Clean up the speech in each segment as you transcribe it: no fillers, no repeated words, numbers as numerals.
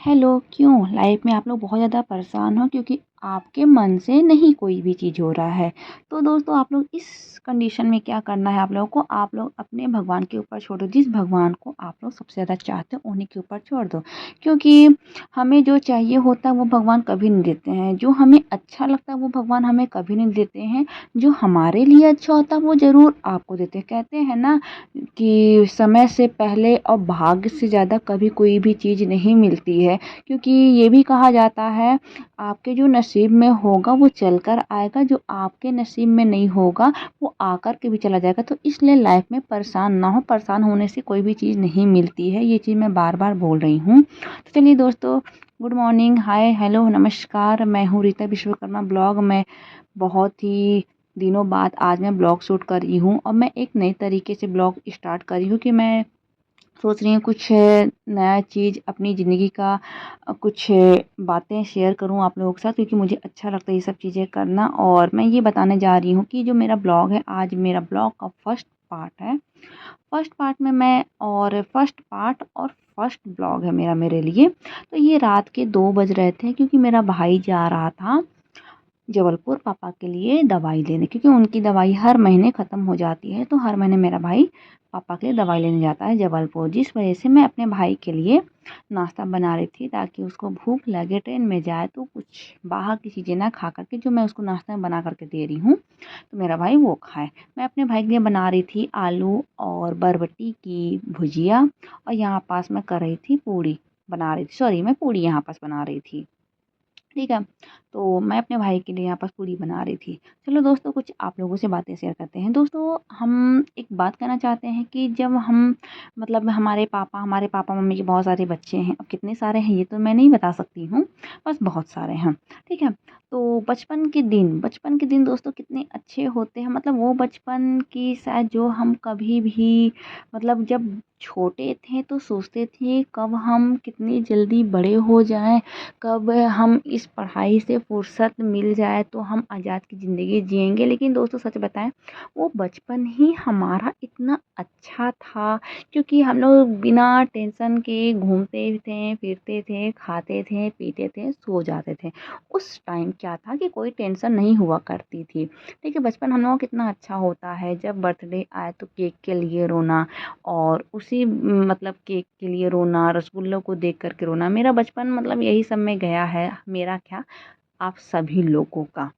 Hello, क्यों life में आप लोग बहुत ज़्यादा परेशान हो क्योंकि आपके मन से नहीं कोई भी चीज़ हो रहा है। तो दोस्तों आप लोग इस कंडीशन में क्या करना है आप लोगों को, आप लोग अपने भगवान के ऊपर छोड़ दो। जिस भगवान को आप लोग सबसे ज़्यादा चाहते हो उन्हीं के ऊपर छोड़ दो। क्योंकि हमें जो चाहिए होता है वो भगवान कभी नहीं देते हैं। जो हमें अच्छा लगता है वो भगवान हमें कभी नहीं देते हैं। जो हमारे लिए अच्छा होता है वो ज़रूर आपको देते हैं। कहते हैं ना कि समय से पहले और भाग्य से ज़्यादा कभी कोई भी चीज़ नहीं मिलती है। क्योंकि ये भी कहा जाता है आपके जो नसीब में होगा वो चल कर आएगा, जो आपके नसीब में नहीं होगा वो आकर के भी चला जाएगा। तो इसलिए लाइफ में परेशान ना हो, परेशान होने से कोई भी चीज़ नहीं मिलती है। ये चीज़ मैं बार बार बोल रही हूँ। तो चलिए दोस्तों, गुड मॉर्निंग, हाय, हेलो, नमस्कार। मैं हूँ रीता विश्वकर्मा। ब्लॉग में बहुत ही दिनों बाद आज मैं ब्लॉग शूट कर रही हूँ और मैं एक नए तरीके से ब्लॉग स्टार्ट कर रही हूँ कि मैं सोच रही हूँ कुछ नया चीज़ अपनी ज़िंदगी का कुछ बातें शेयर करूँ आप लोगों के साथ, क्योंकि मुझे अच्छा लगता है ये सब चीज़ें करना। और मैं ये बताने जा रही हूँ कि जो मेरा ब्लॉग है, आज मेरा ब्लॉग का फर्स्ट पार्ट है। फर्स्ट पार्ट में मैं और फर्स्ट पार्ट और फर्स्ट ब्लॉग है मेरे लिए। तो ये रात के 2 बज रहे थे क्योंकि मेरा भाई जा रहा था जबलपुर पापा के लिए दवाई लेने, क्योंकि उनकी दवाई हर महीने ख़त्म हो जाती है। तो हर महीने मेरा भाई पापा के लिए दवाई लेने जाता है जबलपुर। जिस वजह से मैं अपने भाई के लिए नाश्ता बना रही थी ताकि उसको भूख लगे, ट्रेन में जाए तो कुछ बाहर की चीज़ें ना खा करके, जो मैं उसको नाश्ता में बना करके दे रही हूँ तो मेरा भाई वो खाए। मैं अपने भाई के लिए बना रही थी आलू और बरबटी की भुजिया, और यहाँ पास मैं कर रही थी पूड़ी बना रही थी, सॉरी, मैं पूड़ी यहाँ पास बना रही थी। ठीक है, तो मैं अपने भाई के लिए यहाँ पर पूड़ी बना रही थी। चलो दोस्तों, कुछ आप लोगों से बातें शेयर करते हैं। दोस्तों, हम एक बात कहना चाहते हैं कि जब हम मतलब हमारे पापा मम्मी के बहुत सारे बच्चे हैं। अब कितने सारे हैं ये तो मैं नहीं बता सकती हूँ, बस बहुत सारे हैं। ठीक है, तो बचपन के दिन दोस्तों कितने अच्छे होते हैं। मतलब वो बचपन की शायद जो हम कभी भी मतलब जब छोटे थे तो सोचते थे कब हम कितनी जल्दी बड़े हो जाएं, कब हम इस पढ़ाई से फुर्सत मिल जाए तो हम आज़ाद की ज़िंदगी जिएंगे। लेकिन दोस्तों सच बताएं, वो बचपन ही हमारा इतना अच्छा था, क्योंकि हम लोग बिना टेंशन के घूमते थे, फिरते थे, खाते थे, पीते थे, सो जाते थे। उस टाइम क्या था कि कोई टेंशन नहीं हुआ करती थी। देखिए बचपन हम लोगों का कितना अच्छा होता है। जब बर्थडे आए तो केक के लिए रोना, और उसी मतलब केक के लिए रोना, रसगुल्लों को देख कर के रोना। मेरा बचपन मतलब यही सब में गया है। मेरा क्या, आप सभी लोगों का।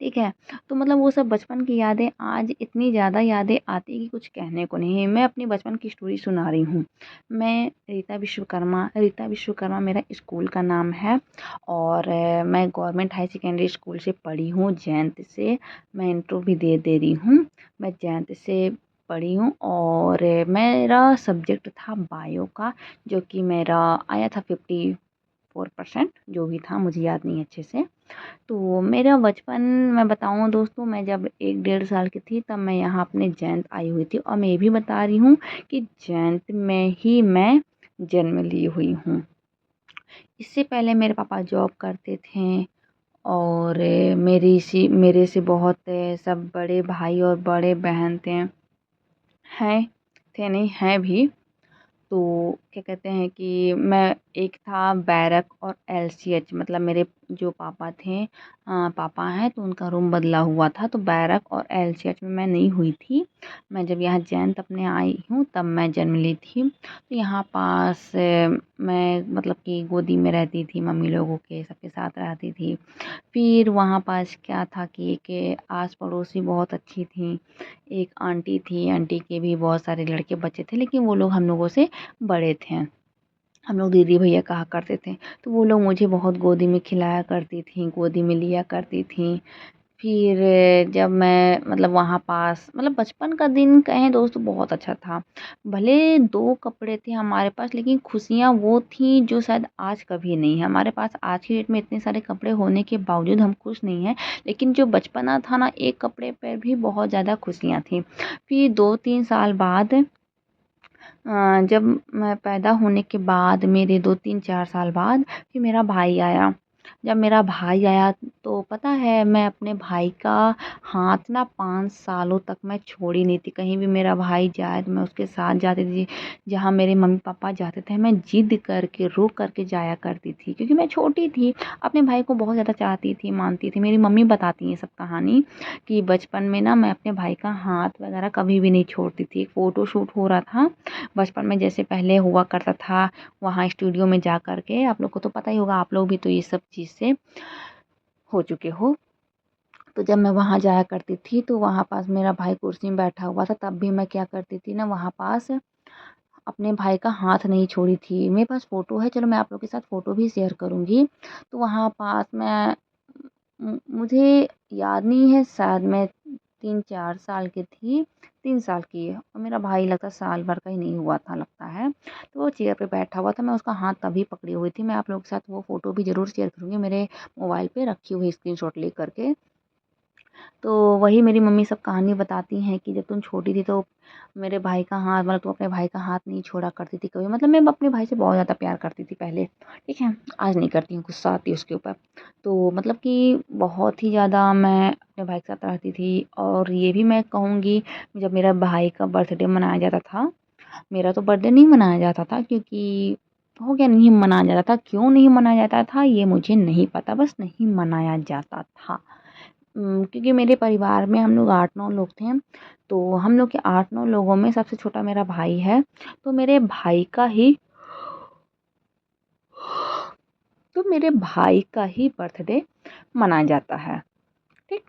ठीक है, तो मतलब वो सब बचपन की यादें आज इतनी ज़्यादा यादें आती हैं कि कुछ कहने को नहीं है। मैं अपनी बचपन की स्टोरी सुना रही हूँ। मैं रीता विश्वकर्मा मेरा स्कूल का नाम है। और मैं गवर्नमेंट हाई सेकेंडरी स्कूल से पढ़ी हूँ, जयंत से। मैं इंटरव्यू भी दे रही हूँ। मैं जयंत से पढ़ी हूँ और मेरा सब्जेक्ट था बायो का, जो कि मेरा आया था 54%, जो भी था मुझे याद नहीं अच्छे से। तो मेरा बचपन मैं बताऊँ दोस्तों, मैं जब 1 डेढ़ साल की थी तब मैं यहाँ अपने जयंत आई हुई थी। और मैं ये भी बता रही हूँ कि जयंत में ही मैं जन्म ली हुई हूँ। इससे पहले मेरे पापा जॉब करते थे। और मेरे से बहुत सब बड़े भाई और बड़े बहन हैं थे नहीं हैं भी। तो क्या कहते हैं कि मैं एक था बैरक और एलसीएच, मतलब मेरे जो पापा थे, पापा हैं तो उनका रूम बदला हुआ था। तो बैरक और एलसीएच में मैं नहीं हुई थी। मैं जब यहाँ जयंत अपने आई हूँ तब मैं जन्म ली थी। तो यहाँ पास मैं मतलब कि गोदी में रहती थी, मम्मी लोगों के सबके साथ रहती थी। फिर वहाँ पास क्या था कि एक आस पड़ोसी बहुत अच्छी थी। एक आंटी थी, आंटी के भी बहुत सारे लड़के बच्चे थे, लेकिन वो लोग हम लोगों से बड़े थे। हम लोग दीदी भैया कहा करते थे। तो वो लोग मुझे बहुत गोदी में खिलाया करती थी, गोदी में लिया करती थी। फिर जब मैं मतलब वहाँ पास मतलब बचपन का दिन कहें दोस्तों बहुत अच्छा था। भले 2 कपड़े थे हमारे पास, लेकिन खुशियाँ वो थी जो शायद आज कभी नहीं है हमारे पास। आज की डेट में इतने सारे कपड़े होने के बावजूद हम खुश नहीं हैं, लेकिन जो बचपना था ना, एक कपड़े पर भी बहुत ज़्यादा खुशियाँ थी। फिर 2-3 साल बाद जब मैं पैदा होने के बाद मेरे 2-3-4 साल बाद फिर मेरा भाई आया। जब मेरा भाई आया तो पता है मैं अपने भाई का हाथ ना 5 सालों तक मैं छोड़ी नहीं थी। कहीं भी मेरा भाई जाए तो मैं उसके साथ जाती थी। जहाँ मेरे मम्मी-पापा जाते थे मैं ज़िद करके, रो करके जाया करती थी क्योंकि मैं छोटी थी। अपने भाई को बहुत ज़्यादा चाहती थी, मानती थी। मेरी मम्मी बताती हैं सब कहानी कि बचपन में ना मैं अपने भाई का हाथ वगैरह कभी भी नहीं छोड़ती थी। एक फ़ोटो शूट हो रहा था बचपन में जैसे पहले हुआ करता था वहाँ स्टूडियो में जा कर के। आप लोग को तो पता ही होगा, आप लोग भी तो ये सब चीज़ से हो चुके हो। तो जब मैं वहाँ जाया करती थी तो वहाँ पास मेरा भाई कुर्सी में बैठा हुआ था, तब भी मैं क्या करती थी ना वहाँ पास अपने भाई का हाथ नहीं छोड़ी थी। मेरे पास फ़ोटो है, चलो मैं आप लोग के साथ फ़ोटो भी शेयर करूँगी। तो वहाँ पास मैं मुझे याद नहीं है, शायद मैं 3-4 साल की थी, 3 साल की है और मेरा भाई लगता है साल भर का ही नहीं हुआ था लगता है। तो वो चेयर पे बैठा हुआ था, मैं उसका हाथ तभी पकड़ी हुई थी। मैं आप लोगों के साथ वो फ़ोटो भी ज़रूर शेयर करूँगी, मेरे मोबाइल पे रखी हुई स्क्रीनशॉट ले कर के। तो वही मेरी मम्मी सब कहानी बताती हैं कि जब तुम छोटी थी तो मेरे भाई का हाथ मतलब तुम अपने भाई का हाथ नहीं छोड़ा करती थी कभी। मतलब मैं अपने भाई से बहुत ज़्यादा प्यार करती थी पहले, ठीक है? आज नहीं करती हूँ, गुस्सा आती है उसके ऊपर। तो मतलब कि बहुत ही ज़्यादा मैं अपने भाई के साथ रहती थी और ये भी मैं कहूँगी जब मेरा भाई का बर्थडे मनाया जाता था, मेरा तो बर्थडे नहीं मनाया जाता था क्योंकि हो गया नहीं मनाया जाता था। क्यों नहीं मनाया जाता था ये मुझे नहीं पता, बस नहीं मनाया जाता था। क्योंकि मेरे परिवार में हम लोग 8-9 लोग थे, तो हम लोग के 8-9 लोगों में सबसे छोटा मेरा भाई है, तो मेरे भाई का ही बर्थडे मनाया जाता है, ठीक?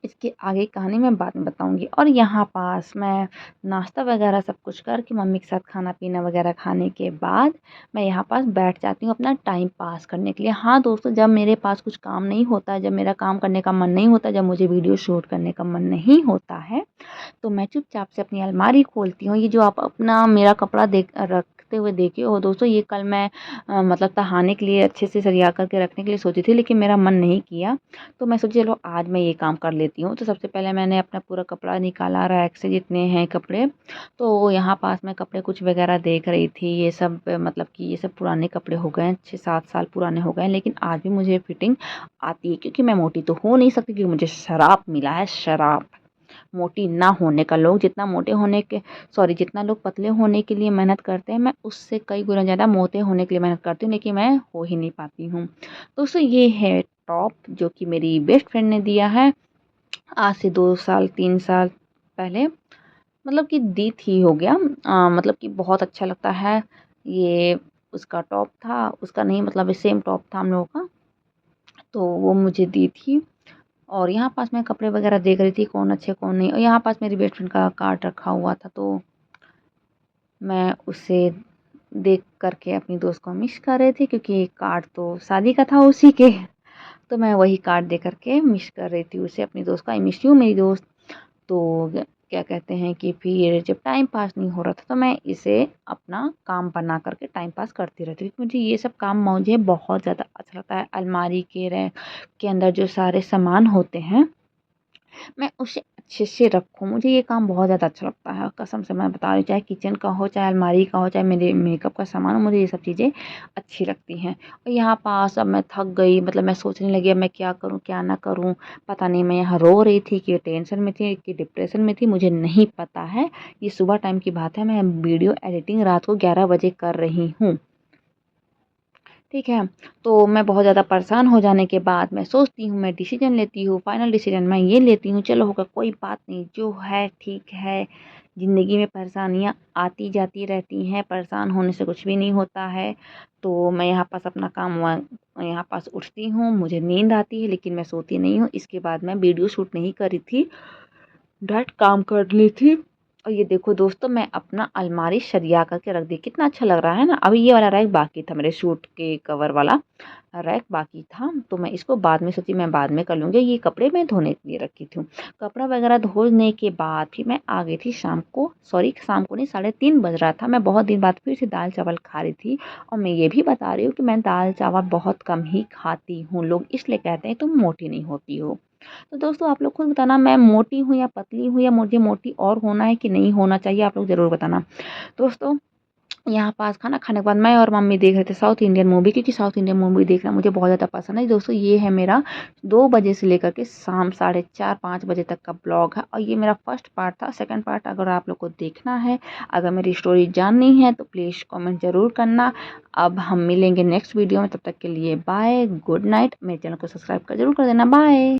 इसके आगे की कहानी मैं बाद में बताऊँगी और यहाँ पास मैं नाश्ता वगैरह सब कुछ करके मम्मी के साथ खाना-पीना वगैरह खाने के बाद मैं यहाँ पास बैठ जाती हूँ अपना टाइम पास करने के लिए। हाँ दोस्तों, जब मेरे पास कुछ काम नहीं होता है, जब मेरा काम करने का मन नहीं होता, जब मुझे वीडियो शूट करने का मन नहीं होता है, तो मैं चुपचाप से अपनी अलमारी खोलती हूँ। ये जो आप अपना मेरा कपड़ा रखते हुए देखे हो दोस्तों, ये कल मैं मतलब तहाने के लिए अच्छे से सरिया करके रखने के लिए सोची थी, लेकिन मेरा मन नहीं किया। तो मैं सोची चलो आज मैं ये काम कर लेती हूँ। तो सबसे पहले मैंने अपना पूरा कपड़ा निकाला रैक से, जितने हैं कपड़े। तो यहाँ पास मैं कपड़े कुछ वगैरह देख रही थी। ये सब मतलब कि ये सब पुराने कपड़े हो गए हैं, 6-7 साल पुराने हो गए हैं, लेकिन आज भी मुझे फिटिंग आती है क्योंकि मैं मोटी तो हो नहीं सकती, क्योंकि मुझे श्राप मिला है, श्राप। मोटी ना होने का। लोग जितना मोटे होने के सॉरी जितना लोग पतले होने के लिए मेहनत करते हैं, मैं उससे कई गुना ज़्यादा मोटे होने के लिए मेहनत करती हूँ, लेकिन मैं हो ही नहीं पाती हूँ। दोस्तों ये है टॉप जो कि मेरी बेस्ट फ्रेंड ने दिया है आज से 2 साल 3 साल पहले। मतलब कि दी थी हो गया, मतलब कि बहुत अच्छा लगता है। ये उसका टॉप था, उसका नहीं मतलब सेम टॉप था हम लोगों का, तो वो मुझे दी थी। और यहाँ पास मैं कपड़े वगैरह देख रही थी कौन अच्छे कौन नहीं, और यहाँ पास मेरी बेस्ट फ्रेंड का कार्ड रखा हुआ था, तो मैं उसे देख कर के अपनी दोस्त को मिस कर रही थी क्योंकि कार्ड तो शादी का था उसी के। तो मैं वही कार्ड दे कर के मिस कर रही थी उसे, अपनी दोस्त को, आई मिस यू मेरी दोस्त। तो क्या कहते हैं कि फिर जब टाइम पास नहीं हो रहा था तो मैं इसे अपना काम बना करके टाइम पास करती रहती थी। मुझे ये सब काम मुझे बहुत ज़्यादा अच्छा लगता है। अलमारी के रैक के अंदर जो सारे सामान होते हैं, मैं उसे अच्छे से रखूँ, मुझे ये काम बहुत ज़्यादा अच्छा लगता है। कसम से मैं बता रही हूँ, चाहे किचन का हो, चाहे अलमारी का हो, चाहे मेरे मेकअप का सामान हो, मुझे ये सब चीज़ें अच्छी लगती हैं। और यहाँ पास अब मैं थक गई, मतलब मैं सोचने लगी अब मैं क्या करूँ, क्या ना करूँ? पता नहीं मैं यहाँ रो रही थी कि टेंशन में थी कि डिप्रेशन में थी, मुझे नहीं पता है। ये सुबह टाइम की बात है, मैं वीडियो एडिटिंग रात को 11 बजे कर रही हूँ। ठीक है, तो मैं बहुत ज़्यादा परेशान हो जाने के बाद मैं सोचती हूँ, मैं डिसीज़न लेती हूँ, फाइनल डिसीज़न मैं ये लेती हूँ, चलो होगा कोई बात नहीं, जो है ठीक है। ज़िंदगी में परेशानियाँ आती जाती रहती हैं, परेशान होने से कुछ भी नहीं होता है। तो मैं यहाँ पास अपना काम यहाँ पास उठती हूँ, मुझे नींद आती है लेकिन मैं सोती नहीं हूँ। इसके बाद मैं वीडियो शूट नहीं कर रही थी, डायरेक्ट काम कर ली थी। और ये देखो दोस्तों, मैं अपना अलमारी सरिया करके रख दी, कितना अच्छा लग रहा है ना। अभी ये वाला रैक बाकी था, मेरे सूट के कवर वाला रैक बाकी था, तो मैं इसको बाद में सोची मैं बाद में कर लूँगी। ये कपड़े मैं धोने के लिए रखी थी। कपड़ा वगैरह धोने के बाद फिर मैं आ गई थी शाम को, सॉरी शाम को नहीं, 3:30 बज रहा था। मैं बहुत दिन बाद फिर से दाल चावल खा रही थी, और मैं ये भी बता रही हूँ कि मैं दाल चावल बहुत कम ही खाती हूँ। लोग इसलिए कहते हैं तुम मोटी नहीं होती हो। तो दोस्तों आप लोग खुद बताना, मैं मोटी हूँ या पतली हूँ, या मुझे मोटी और होना है कि नहीं होना चाहिए, आप लोग ज़रूर बताना। दोस्तों यहाँ पास खाना खाने के बाद मैं और मम्मी देख रहे थे साउथ इंडियन मूवी, क्योंकि साउथ इंडियन मूवी देखना मुझे बहुत ज़्यादा पसंद है। दोस्तों ये है मेरा 2 बजे से लेकर के शाम 4:30-5 बजे तक का ब्लॉग है, और ये मेरा फर्स्ट पार्ट था। सेकंड पार्ट अगर आप लोग को देखना है, अगर मेरी स्टोरी जाननी है तो प्लीज़ कमेंट ज़रूर करना। अब हम मिलेंगे नेक्स्ट वीडियो में, तब तक के लिए बाय, गुड नाइट। मेरे चैनल को सब्सक्राइब कर ज़रूर कर देना। बाय।